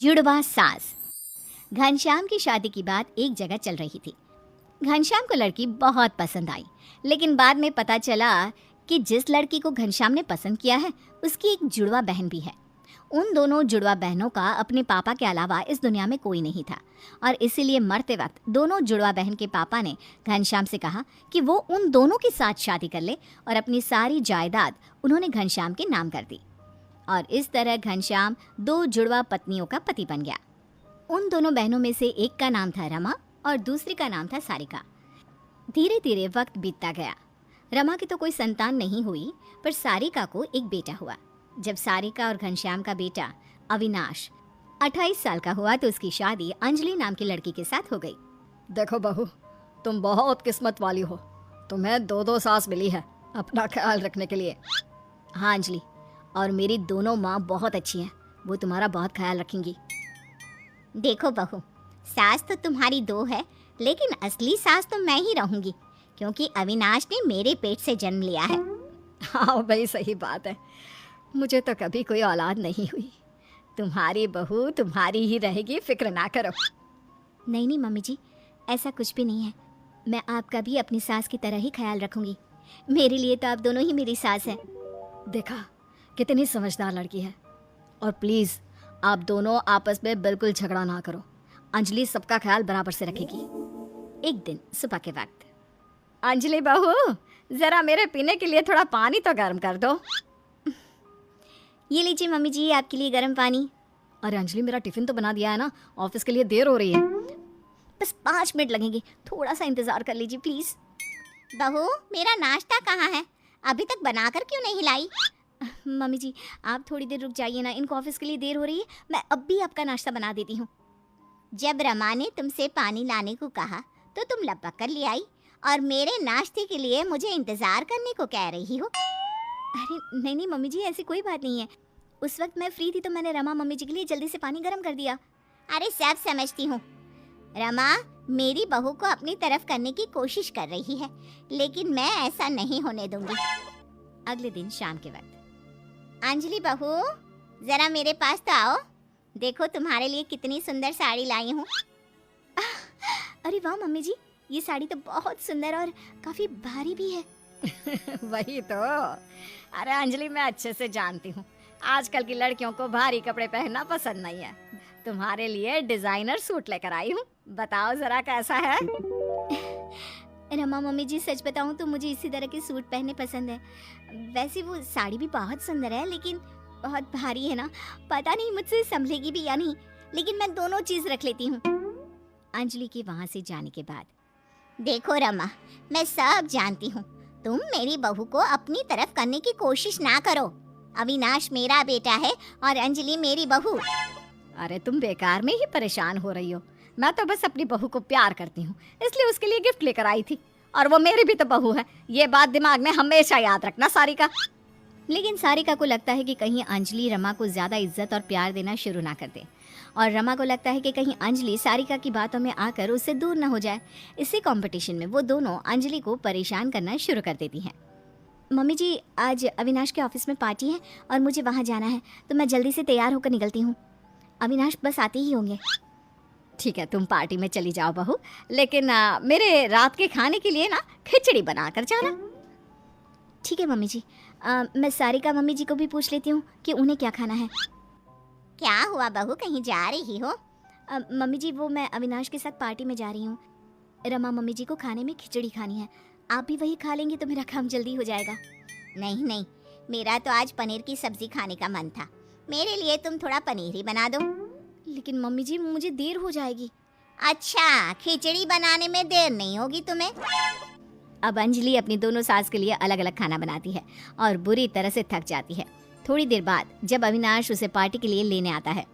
जुड़वा सास। घनश्याम की शादी की बात एक जगह चल रही थी। घनश्याम को लड़की बहुत पसंद आई, लेकिन बाद में पता चला कि जिस लड़की को घनश्याम ने पसंद किया है उसकी एक जुड़वा बहन भी है। उन दोनों जुड़वा बहनों का अपने पापा के अलावा इस दुनिया में कोई नहीं था और इसीलिए मरते वक्त दोनों जुड़वा बहन के पापा ने घनश्याम से कहा कि वो उन दोनों के साथ शादी कर ले और अपनी सारी जायदाद उन्होंने घनश्याम के नाम कर दी। और इस तरह घनश्याम दो जुड़वा पत्नियों का पति बन गया। उन दोनों बहनों में से एक का नाम था रमा और दूसरी का नाम था सारिका। धीरे धीरे वक्त बीतता गया। रमा की तो कोई संतान नहीं हुई, पर सारिका को एक बेटा हुआ। जब सारिका और घनश्याम का बेटा अविनाश 28 साल का हुआ तो उसकी शादी अंजलि नाम की लड़की के साथ हो गई। देखो बहू, तुम बहुत किस्मत वाली हो। तुम्हें दो सास मिली है अपना ख्याल रखने के लिए। हाँ अंजलि, और मेरी दोनों माँ बहुत अच्छी हैं, वो तुम्हारा बहुत ख्याल रखेंगी। देखो बहू, सास तो तुम्हारी दो है, लेकिन असली सास तो मैं ही रहूंगी, क्योंकि अविनाश ने मेरे पेट से जन्म लिया है। हाँ भाई, सही बात है। मुझे तो कभी कोई औलाद नहीं हुई। तुम्हारी बहू तुम्हारी ही रहेगी, फिक्र ना करो। नहीं नहीं मम्मी जी, ऐसा कुछ भी नहीं है। मैं आपका भी अपनी सास की तरह ही ख्याल रखूंगी। मेरे लिए तो आप दोनों ही मेरी सास हैं। देखा, कितनी समझदार लड़की है। और प्लीज़ आप दोनों आपस में बिल्कुल झगड़ा ना करो। अंजलि सबका ख्याल बराबर से रखेगी। एक दिन सुबह के वक्त, अंजलि बहू, ज़रा मेरे पीने के लिए थोड़ा पानी तो गर्म कर दो। ये लीजिए मम्मी जी, आपके लिए गर्म पानी। अरे अंजलि, मेरा टिफ़िन तो बना दिया है ना, ऑफिस के लिए देर हो रही है। बस 5 मिनट लगेंगे, थोड़ा सा इंतज़ार कर लीजिए प्लीज़। बहू, मेरा नाश्ता कहाँ है? अभी तक बनाकर क्यों नहीं लाई? मम्मी जी, आप थोड़ी देर रुक जाइए ना, इनको ऑफिस के लिए देर हो रही है। मैं अब भी आपका नाश्ता बना देती हूँ। जब रमा ने तुमसे पानी लाने को कहा तो तुम लपक कर ले आई और मेरे नाश्ते के लिए मुझे इंतज़ार करने को कह रही हो। अरे नहीं नहीं मम्मी जी, ऐसी कोई बात नहीं है। उस वक्त मैं फ्री थी तो मैंने रमा मम्मी जी के लिए जल्दी से पानी गर्म कर दिया। अरे सब समझती हूँ। रमा मेरी बहू को अपनी तरफ करने की कोशिश कर रही है, लेकिन मैं ऐसा नहीं होने दूंगी। अगले दिन शाम के वक्त, अंजलि बहू, जरा मेरे पास तो आओ। देखो तुम्हारे लिए कितनी सुंदर साड़ी लाई हूँ। अरे वाह मम्मी जी, ये साड़ी तो बहुत सुंदर और काफी भारी भी है। वही तो। अरे अंजलि, मैं अच्छे से जानती हूँ, आजकल की लड़कियों को भारी कपड़े पहनना पसंद नहीं है। तुम्हारे लिए डिजाइनर सूट लेकर आई हूँ, बताओ जरा कैसा है। रमा मम्मी जी, सच बताऊं तो मुझे इसी तरह के सूट पहनने पसंद है। वैसे वो साड़ी भी बहुत सुंदर है, लेकिन बहुत भारी है ना, पता नहीं मुझसे संभलेगी भी या नहीं, लेकिन मैं दोनों चीज रख लेती हूँ। अंजलि के वहां से जाने के बाद, देखो रमा, मैं सब जानती हूँ। तुम मेरी बहू को अपनी तरफ करने की कोशिश ना करो। अविनाश मेरा बेटा है और अंजलि मेरी बहू। अरे तुम बेकार में ही परेशान हो रही हो। मैं तो बस अपनी बहू को प्यार करती हूँ, इसलिए उसके लिए गिफ्ट लेकर आई थी। और वो मेरी भी तो बहू है, ये बात दिमाग में हमेशा याद रखना सारिका। लेकिन सारिका को लगता है कि कहीं अंजलि रमा को ज़्यादा इज्जत और प्यार देना शुरू ना कर दे, और रमा को लगता है कि कहीं अंजलि सारिका की बातों में आकर उससे दूर ना हो जाए। इसी कंपटीशन में वो दोनों अंजलि को परेशान करना शुरू कर देती हैं। मम्मी जी, आज अविनाश के ऑफिस में पार्टी है और मुझे वहाँ जाना है, तो मैं जल्दी से तैयार होकर निकलती हूँ। अविनाश बस आते ही होंगे। ठीक है, तुम पार्टी में चली जाओ बहू, लेकिन मेरे रात के खाने के लिए ना खिचड़ी बना कर जाना। ठीक है मम्मी जी। मैं सारिका मम्मी जी को भी पूछ लेती हूँ कि उन्हें क्या खाना है। क्या हुआ बहू, कहीं जा रही हो? मम्मी जी, वो मैं अविनाश के साथ पार्टी में जा रही हूँ। रमा मम्मी जी को खाने में खिचड़ी खानी है, आप भी वही खा लेंगी तो मेरा काम जल्दी हो जाएगा। नहीं नहीं, मेरा तो आज पनीर की सब्जी खाने का मन था, मेरे लिए तुम थोड़ा पनीर ही बना दो। लेकिन मम्मी जी, मुझे देर हो जाएगी। अच्छा, खिचड़ी बनाने में देर नहीं होगी तुम्हें। अब अंजलि अपनी दोनों सास के लिए अलग अलग खाना बनाती है और बुरी तरह से थक जाती है। थोड़ी देर बाद जब अविनाश उसे पार्टी के लिए लेने आता है